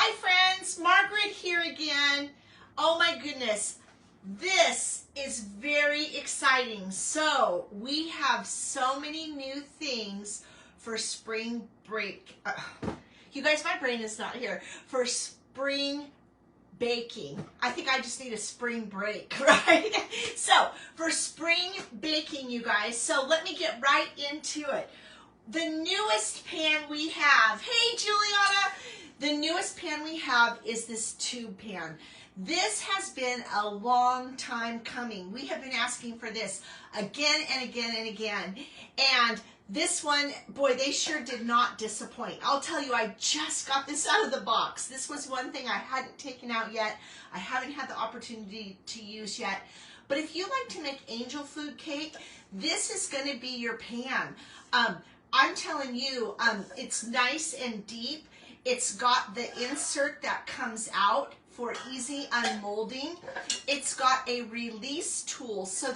Hi friends, Margaret here again. Oh my goodness, this is very exciting. So we have so many new things for spring break. You guys, my brain is not here. For spring baking. I think I just need a spring break, right? So for spring baking, you guys, so let me get right into it. The newest pan we have, hey Juliana, the newest pan we have is this tube pan. This has been a long time coming. We have been asking for this again and again and again. And this one, boy, they sure did not disappoint. I'll tell you, I just got this out of the box. This was one thing I hadn't taken out yet. I haven't had the opportunity to use yet. But if you like to make angel food cake, this is going to be your pan. I'm telling you, it's nice and deep. It's got the insert that comes out for easy unmolding. It's got a release tool so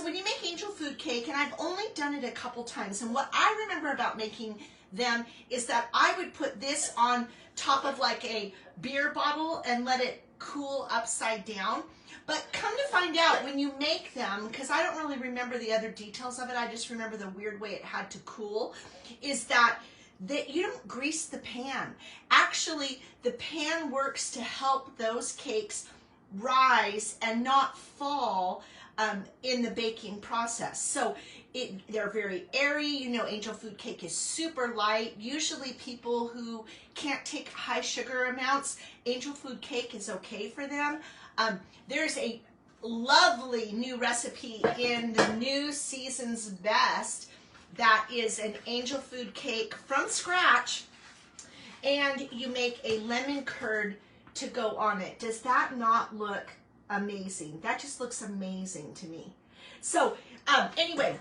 when you make angel food cake, and I've only done it a couple times, and what I remember about making them is that I would put this on top of like a beer bottle and let it cool upside down. But come to find out, when you make them, because I don't really remember the other details of it, I just remember the weird way it had to cool, is that you don't grease the pan. Actually, the pan works to help those cakes rise and not fall in the baking process. So they're very airy. You know, angel food cake is super light. Usually people who can't take high sugar amounts, angel food cake is okay for them. There's a lovely new recipe in the new season's best that is an angel food cake from scratch, and you make a lemon curd to go on it. Does that not look amazing? That just looks amazing to me. So anyway,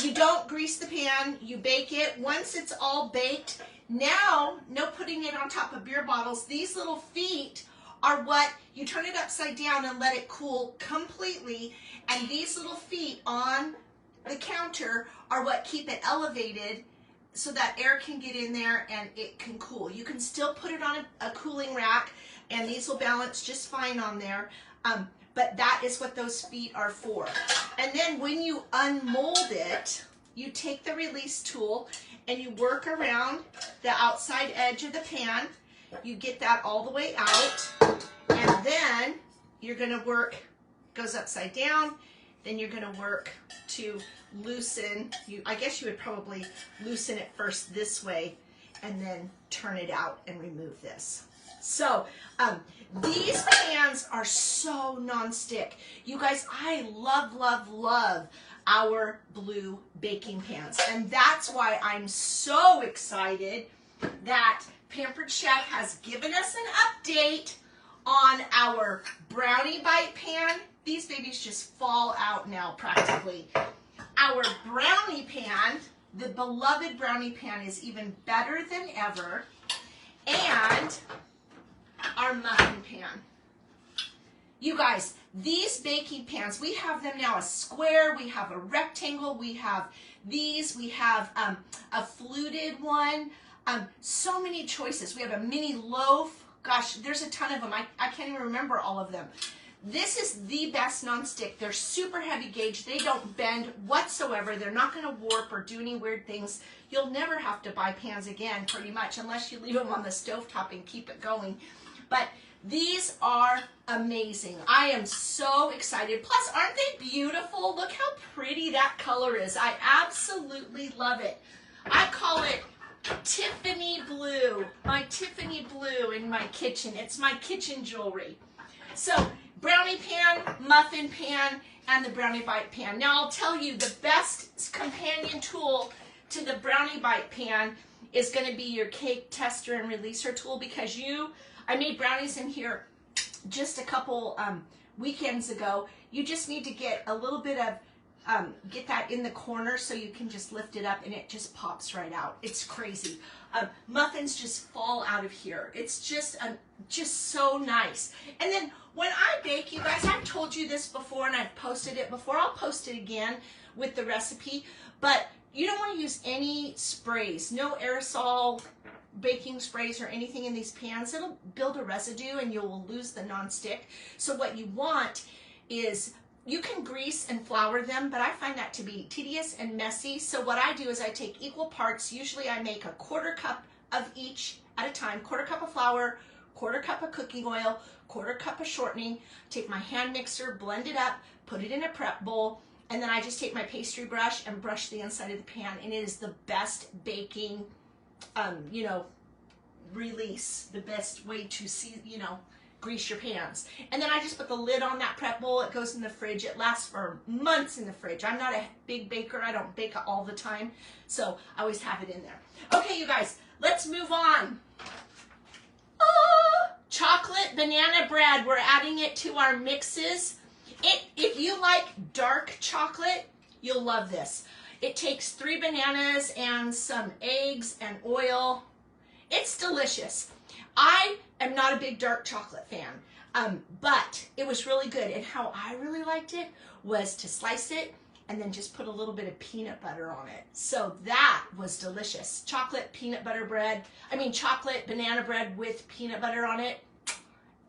you don't grease the pan, you bake it. Once it's all baked, now no putting it on top of beer bottles. These little feet are what you turn it upside down and let it cool completely, and these little feet on the counter are what keep it elevated so that air can get in there and it can cool. You can still put it on a cooling rack, and these will balance just fine on there, but that is what those feet are for. And then when you unmold it, you take the release tool and you work around the outside edge of the pan. You get that all the way out, and then you're going to work, goes upside down, then you're going to work to loosen. I guess you would probably loosen it first this way and then turn it out and remove this. So these pans are so non-stick. You guys, I love, love, love our blue baking pans, and that's why I'm so excited that Pampered Chef has given us an update on our Brownie Bite pan. These babies just fall out now practically. Our Brownie pan, the beloved Brownie pan, is even better than ever. And our Muffin pan. You guys, these baking pans, we have them now a square, we have a rectangle, we have these, we have a fluted one. So many choices. We have a mini loaf. Gosh, there's a ton of them. I can't even remember all of them. This is the best nonstick. They're super heavy gauge. They don't bend whatsoever. They're not going to warp or do any weird things. You'll never have to buy pans again, pretty much, unless you leave them on the stovetop and keep it going. But these are amazing. I am so excited. Plus, aren't they beautiful? Look how pretty that color is. I absolutely love it. I call it Tiffany blue, my Tiffany blue in my kitchen. It's my kitchen jewelry. So Brownie pan, Muffin pan, and the Brownie Bite pan. Now I'll tell you, the best companion tool to the Brownie Bite pan is going to be your cake tester and releaser tool, because I made brownies in here just a couple weekends ago. You just need to get a little bit of get that in the corner so you can just lift it up and it just pops right out. It's crazy. Muffins just fall out of here. It's just so nice. And then when I bake, you guys, I've told you this before and I've posted it before. I'll post it again with the recipe, but you don't want to use any sprays, no aerosol baking sprays or anything in these pans, it'll build a residue and you'll lose the nonstick. So what you want is, you can grease and flour them, but I find that to be tedious and messy. So what I do is I take equal parts. Usually I make a 1/4 cup of each at a time. 1/4 cup of flour, 1/4 cup of cooking oil, 1/4 cup of shortening. Take my hand mixer, blend it up, put it in a prep bowl, and then I just take my pastry brush and brush the inside of the pan, and it is the best baking, you know, release, the best way to see, you know, grease your pans. And then I just put the lid on that prep bowl. It goes in the fridge. It lasts for months in the fridge. I'm not a big baker. I don't bake all the time, so I always have it in there. Okay, you guys, let's move on. Oh, chocolate banana bread. We're adding it to our mixes. If you like dark chocolate, you'll love this. It takes 3 bananas and some eggs and oil. It's delicious. I am not a big dark chocolate fan, but it was really good. And how I really liked it was to slice it and then just put a little bit of peanut butter on it. So that was delicious. Chocolate banana bread with peanut butter on it.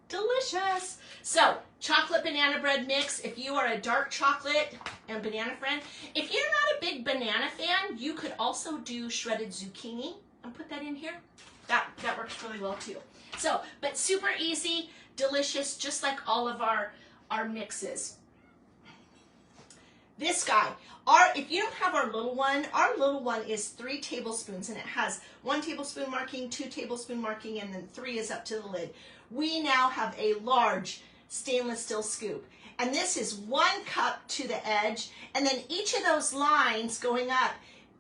Delicious. So chocolate banana bread mix. If you are a dark chocolate and banana friend, if you're not a big banana fan, you could also do shredded zucchini and put that in here. That works really well too. So, but super easy, delicious, just like all of our mixes. This guy, if you don't have our little one is 3 tablespoons, and it has 1 tablespoon marking, 2 tablespoon marking, and then 3 is up to the lid. We now have a large stainless steel scoop, and this is 1 cup to the edge, and then each of those lines going up,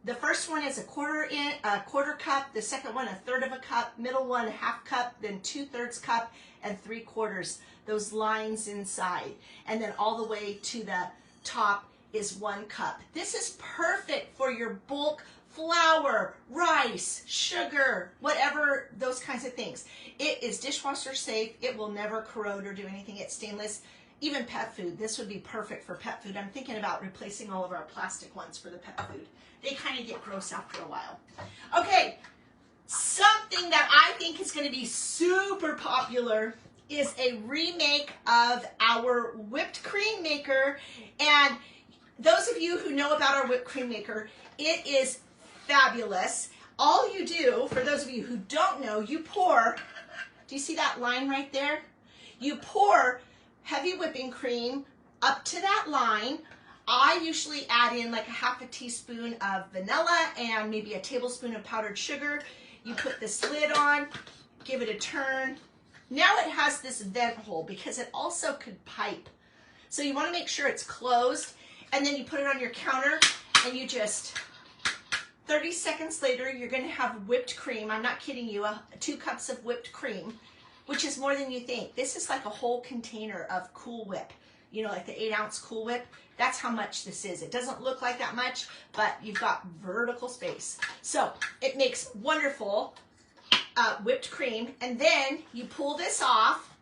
the first one is a quarter cup, the second one 1/3 of a cup, middle one 1/2 cup, then 2/3 cup, and 3/4, those lines inside. And then all the way to the top is 1 cup. This is perfect for your bulk flour, rice, sugar, whatever, those kinds of things. It is dishwasher safe. It will never corrode or do anything. It's stainless. Even pet food, this would be perfect for pet food. I'm thinking about replacing all of our plastic ones for the pet food. They kind of get gross after a while. Okay, something that I think is going to be super popular is a remake of our whipped cream maker. And those of you who know about our whipped cream maker, it is fabulous. All you do, for those of you who don't know, you pour, do you see that line right there? You pour heavy whipping cream up to that line. I usually add in like a 1/2 teaspoon of vanilla and maybe a tablespoon of powdered sugar. You put this lid on, give it a turn. Now it has this vent hole because it also could pipe. So you want to make sure it's closed, and then you put it on your counter, and you just, 30 seconds later, you're going to have whipped cream. I'm not kidding you, 2 cups of whipped cream, which is more than you think. This is like a whole container of Cool Whip. You know, like the 8-ounce Cool Whip. That's how much this is. It doesn't look like that much, but you've got vertical space. So it makes wonderful whipped cream. And then you pull this off.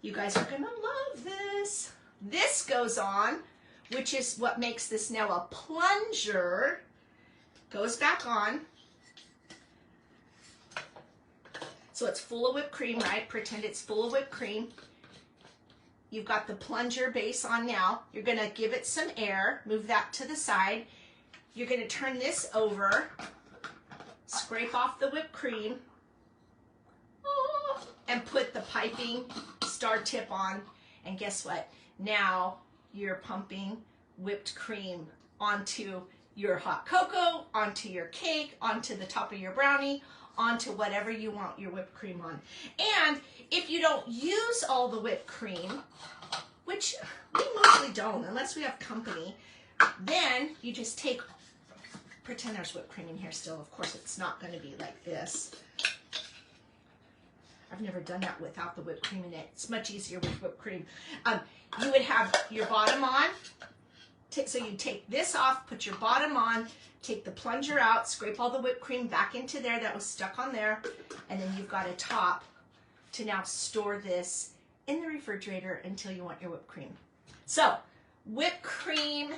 You guys are gonna love this. This goes on, which is what makes this now a plunger. Goes back on. So it's full of whipped cream, right? Pretend it's full of whipped cream. You've got the plunger base on now. You're going to give it some air. Move that to the side. You're going to turn this over. Scrape off the whipped cream. And put the piping star tip on. And guess what? Now you're pumping whipped cream onto your hot cocoa, onto your cake, onto the top of your brownie, onto whatever you want your whipped cream on. And if you don't use all the whipped cream, which we mostly don't unless we have company, then you just take, pretend there's whipped cream in here still. Of course it's not going to be like this. I've never done that without the whipped cream in it. It's much easier with whipped cream. You would have your bottom on. So you take this off, put your bottom on, take the plunger out, scrape all the whipped cream back into there that was stuck on there, and then you've got a top to now store this in the refrigerator until you want your whipped cream. So, whipped cream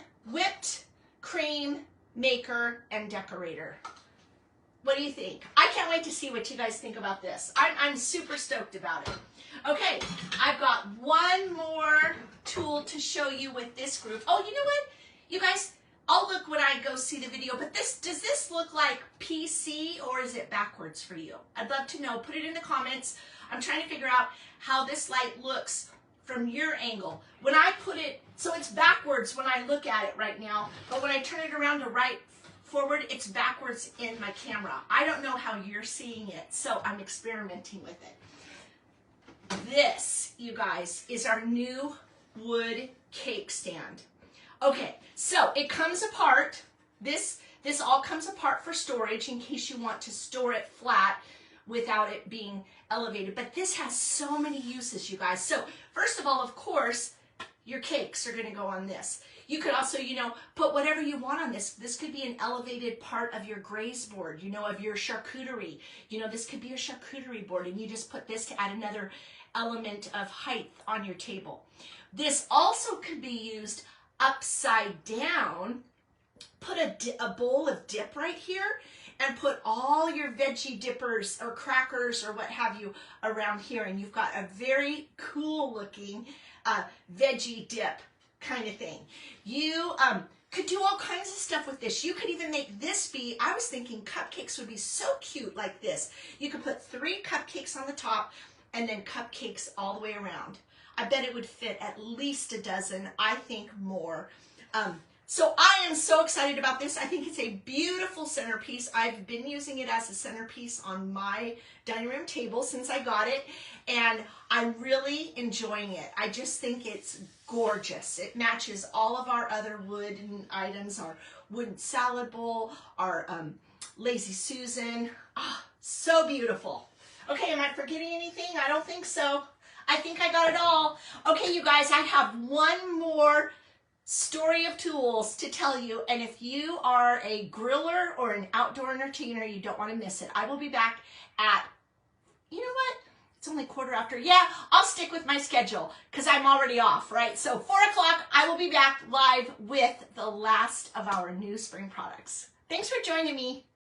maker, and decorator. What do you think? I can't wait to see what you guys think about this. I'm super stoked about it. Okay, I've got one more tool to show you with this group. Oh, you know what? You guys, I'll look when I go see the video, but does this look like PC or is it backwards for you? I'd love to know. Put it in the comments. I'm trying to figure out how this light looks from your angle. When I put it, so it's backwards when I look at it right now, but when I turn it around to right forward, it's backwards in my camera. I don't know how you're seeing it, so I'm experimenting with it. This, you guys, is our new wood cake stand. Okay, so it comes apart. This all comes apart for storage in case you want to store it flat without it being elevated. But this has so many uses, you guys. So first of all, of course, your cakes are gonna go on this. You could also, put whatever you want on this. This could be an elevated part of your graze board, of your charcuterie. This could be a charcuterie board, and you just put this to add another element of height on your table. This also could be used upside down. Put a bowl of dip right here and put all your veggie dippers or crackers or what have you around here, and you've got a very cool looking veggie dip kind of thing. You could do all kinds of stuff with this. You could even make this be, I was thinking cupcakes would be so cute like this. You could put 3 cupcakes on the top and then cupcakes all the way around. I bet it would fit at least a dozen, I think more. So I am so excited about this. I think it's a beautiful centerpiece. I've been using it as a centerpiece on my dining room table since I got it, and I'm really enjoying it. I just think it's gorgeous. It matches all of our other wooden items, our wooden salad bowl, our Lazy Susan. Oh, so beautiful. Okay, am I forgetting anything? I don't think so. I think I got it all. Okay, you guys, I have one more story of tools to tell you, and if you are a griller or an outdoor entertainer, you don't want to miss it. I will be back at, you know what? It's only 1/4. Yeah, I'll stick with my schedule because I'm already off, right? So 4 o'clock, I will be back live with the last of our new spring products. Thanks for joining me.